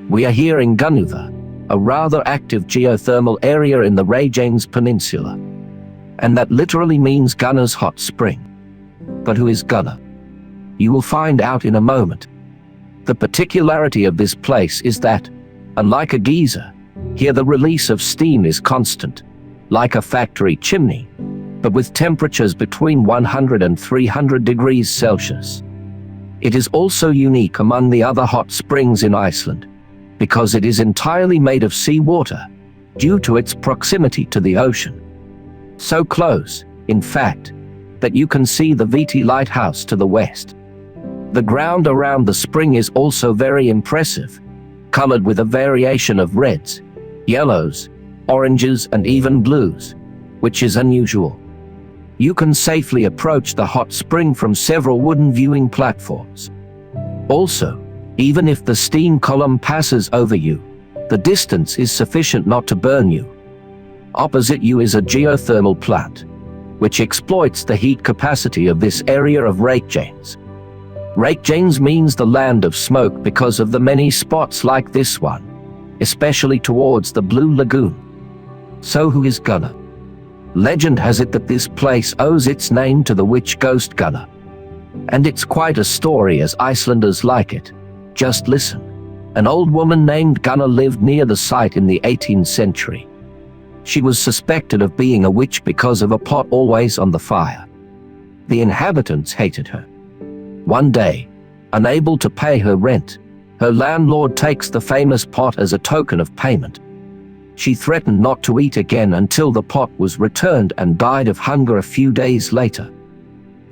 We are here in Gunnuhver, a rather active geothermal area in the Reykjanes peninsula. And that literally means Gunner's hot spring. But who is Gunner? You will find out in a moment. The particularity of this place is that, unlike a geyser, here the release of steam is constant, like a factory chimney, but with temperatures between 100 and 300 degrees Celsius. It is also unique among the other hot springs in Iceland, because it is entirely made of seawater, due to its proximity to the ocean. So close, in fact, that you can see the Viti lighthouse to the west. The ground around the spring is also very impressive, colored with a variation of reds, yellows, oranges, and even blues, which is unusual. You can safely approach the hot spring from several wooden viewing platforms. Also, even if the steam column passes over you, the distance is sufficient not to burn you. Opposite you is a geothermal plant, which exploits the heat capacity of this area of Reykjanes. Reykjanes means the land of smoke because of the many spots like this one, especially towards the Blue Lagoon. So who is Gunner? Legend has it that this place owes its name to the witch ghost Gunner. And it's quite a story as Icelanders like it. Just listen. An old woman named Gunner lived near the site in the 18th century. She was suspected of being a witch because of a pot always on the fire. The inhabitants hated her. One day, unable to pay her rent, her landlord takes the famous pot as a token of payment. She threatened not to eat again until the pot was returned and died of hunger a few days later.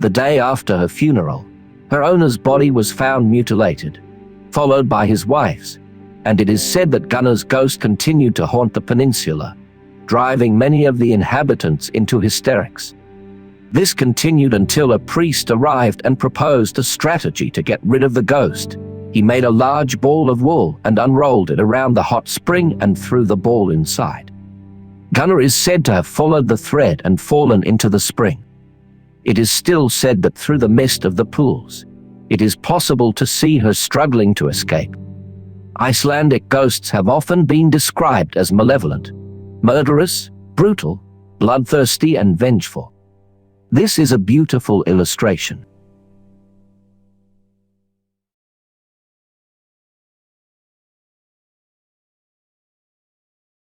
The day after her funeral, her owner's body was found mutilated, followed by his wife's, and it is said that Gunner's ghost continued to haunt the peninsula, driving many of the inhabitants into hysterics. This continued until a priest arrived and proposed a strategy to get rid of the ghost. He made a large ball of wool and unrolled it around the hot spring and threw the ball inside. Gunner is said to have followed the thread and fallen into the spring. It is still said that through the mist of the pools, it is possible to see her struggling to escape. Icelandic ghosts have often been described as malevolent, murderous, brutal, bloodthirsty, and vengeful. This is a beautiful illustration.